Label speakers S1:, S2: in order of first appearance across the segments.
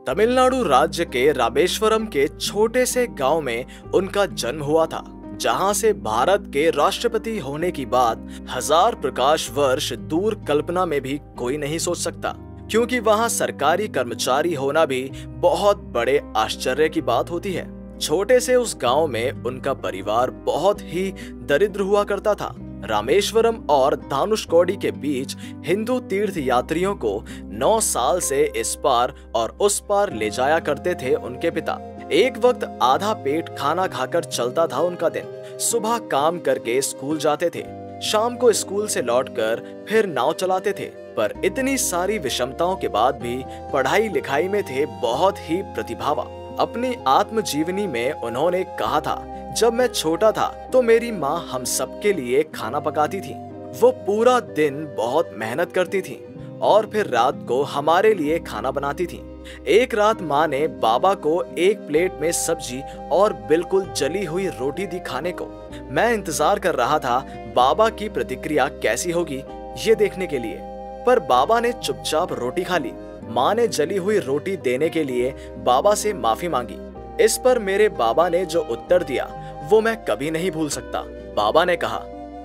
S1: तमिलनाडु राज्य के रामेश्वरम के छोटे से गांव में उनका जन्म हुआ था, जहां से भारत के राष्ट्रपति होने की बात हजार प्रकाश वर्ष दूर कल्पना में भी कोई नहीं सोच सकता, क्योंकि वहां सरकारी कर्मचारी होना भी बहुत बड़े आश्चर्य की बात होती है। छोटे से उस गांव में उनका परिवार बहुत ही दरिद्र हुआ करता था। रामेश्वरम और धानुषकोडी के बीच हिंदू तीर्थ यात्रियों को 9 साल से इस पार और उस पार ले जाया करते थे उनके पिता। एक वक्त आधा पेट खाना खाकर चलता था उनका दिन। सुबह काम करके स्कूल जाते थे, शाम को स्कूल से लौटकर फिर नाव चलाते थे। पर इतनी सारी विषमताओं के बाद भी पढ़ाई लिखाई में थे बहुत ही प्रतिभावान। अपनी आत्मजीवनी में उन्होंने कहा था, जब मैं छोटा था तो मेरी माँ हम सबके लिए खाना पकाती थी। वो पूरा दिन बहुत मेहनत करती थी और फिर रात को हमारे लिए खाना बनाती थी। एक रात माँ ने बाबा को एक प्लेट में सब्जी और बिल्कुल जली हुई रोटी दी खाने को। मैं इंतजार कर रहा था बाबा की प्रतिक्रिया कैसी होगी ये देखने के लिए, पर बाबा ने चुपचाप रोटी खा ली। माँ ने जली हुई रोटी देने के लिए बाबा से माफी मांगी। इस पर मेरे बाबा ने जो उत्तर दिया वो मैं कभी नहीं भूल सकता। बाबा ने कहा,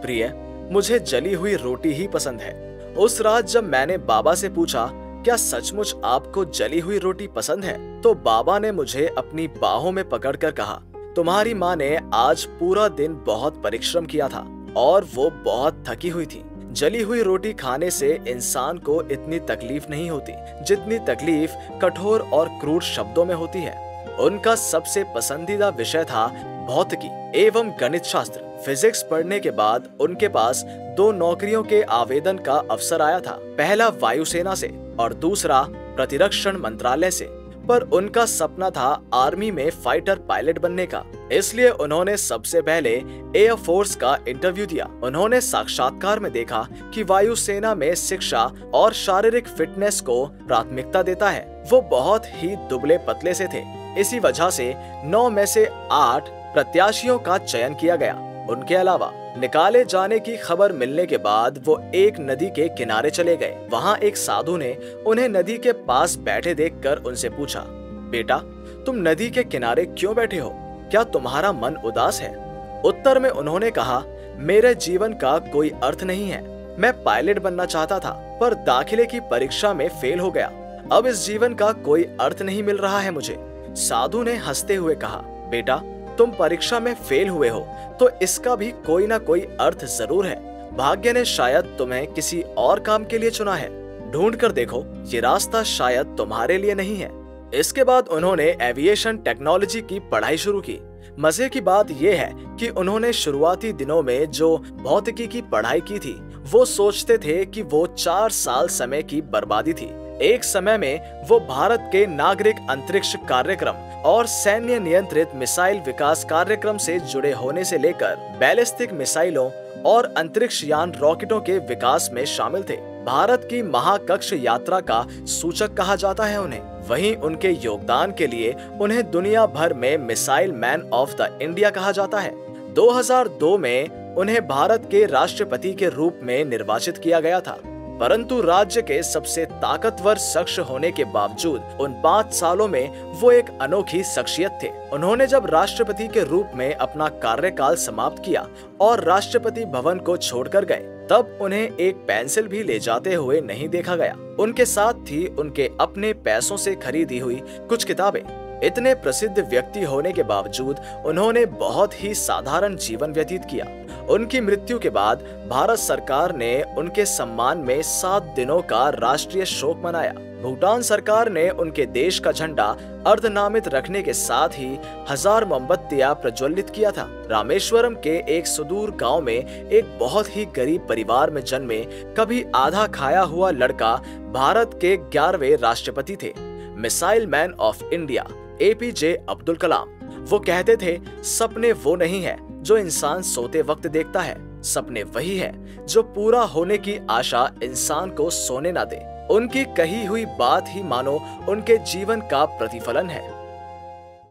S1: प्रिय, मुझे जली हुई रोटी ही पसंद है। उस रात जब मैंने बाबा से पूछा, क्या सचमुच आपको जली हुई रोटी पसंद है, तो बाबा ने मुझे अपनी बाहों में पकड़कर कहा, तुम्हारी माँ ने आज पूरा दिन बहुत परिश्रम किया था और वो बहुत थकी हुई थी। जली हुई रोटी खाने से इंसान को इतनी तकलीफ नहीं होती जितनी तकलीफ कठोर और क्रूर शब्दों में होती है। उनका सबसे पसंदीदा विषय था भौतिकी एवं गणित शास्त्र। फिजिक्स पढ़ने के बाद उनके पास 2 नौकरियों के आवेदन का अवसर आया था, पहला वायुसेना से और दूसरा प्रतिरक्षण मंत्रालय से। पर उनका सपना था आर्मी में फाइटर पायलट बनने का, इसलिए उन्होंने सबसे पहले एयर फोर्स का इंटरव्यू दिया। उन्होंने साक्षात्कार में देखा कि वायुसेना में शिक्षा और शारीरिक फिटनेस को प्राथमिकता देता है। वो बहुत ही दुबले पतले से थे, इसी वजह से 9 में से 8 प्रत्याशियों का चयन किया गया। उनके अलावा निकाले जाने की खबर मिलने के बाद वो एक नदी के किनारे चले गए। वहाँ एक साधु ने उन्हें नदी के पास बैठे देखकर उनसे पूछा, बेटा, तुम नदी के किनारे क्यों बैठे हो? क्या तुम्हारा मन उदास है? उत्तर में उन्होंने कहा, मेरे जीवन का कोई अर्थ नहीं है। मैं पायलट बनना चाहता था पर दाखिले की परीक्षा में फेल हो गया। अब इस जीवन का कोई अर्थ नहीं मिल रहा है मुझे। साधु ने हंसते हुए कहा, बेटा, तुम परीक्षा में फेल हुए हो तो इसका भी कोई ना कोई अर्थ जरूर है। भाग्य ने शायद तुम्हें किसी और काम के लिए चुना है। ढूंढ कर देखो, ये रास्ता शायद तुम्हारे लिए नहीं है। इसके बाद उन्होंने एविएशन टेक्नोलॉजी की पढ़ाई शुरू की। मजे की बात यह है कि उन्होंने शुरुआती दिनों में जो भौतिकी की पढ़ाई की थी वो सोचते थे कि वो 4 साल समय की बर्बादी थी। एक समय में वो भारत के नागरिक अंतरिक्ष कार्यक्रम और सैन्य नियंत्रित मिसाइल विकास कार्यक्रम से जुड़े होने से लेकर बैलिस्टिक मिसाइलों और अंतरिक्ष यान रॉकेटों के विकास में शामिल थे। भारत की महाकक्ष यात्रा का सूचक कहा जाता है उन्हें। वहीं उनके योगदान के लिए उन्हें दुनिया भर में missile man of the India कहा जाता है। 2002 में उन्हें भारत के राष्ट्रपति के रूप में निर्वाचित किया गया था, परंतु राज्य के सबसे ताकतवर शख्स होने के बावजूद उन 5 सालों में वो एक अनोखी शख्सियत थे। उन्होंने जब राष्ट्रपति के रूप में अपना कार्यकाल समाप्त किया और राष्ट्रपति भवन को छोड़कर गए, तब उन्हें एक पेंसिल भी ले जाते हुए नहीं देखा गया। उनके साथ थी उनके अपने पैसों से खरीदी हुई कुछ किताबें। इतने प्रसिद्ध व्यक्ति होने के बावजूद उन्होंने बहुत ही साधारण जीवन व्यतीत किया। उनकी मृत्यु के बाद भारत सरकार ने उनके सम्मान में 7 दिनों का राष्ट्रीय शोक मनाया। भूटान सरकार ने उनके देश का झंडा अर्धनामित रखने के साथ ही 1000 मोमबत्तियां प्रज्वलित किया था। रामेश्वरम के एक सुदूर गांव में एक बहुत ही गरीब परिवार में जन्मे कभी आधा खाया हुआ लड़का भारत के 11वें राष्ट्रपति थे, missile man of India APJ Abdul Kalam. वो कहते थे, सपने वो नहीं है जो इंसान सोते वक्त देखता है, सपने वही है जो पूरा होने की आशा इंसान को सोने ना दे। उनकी कही हुई बात ही मानो उनके जीवन का प्रतिफलन है।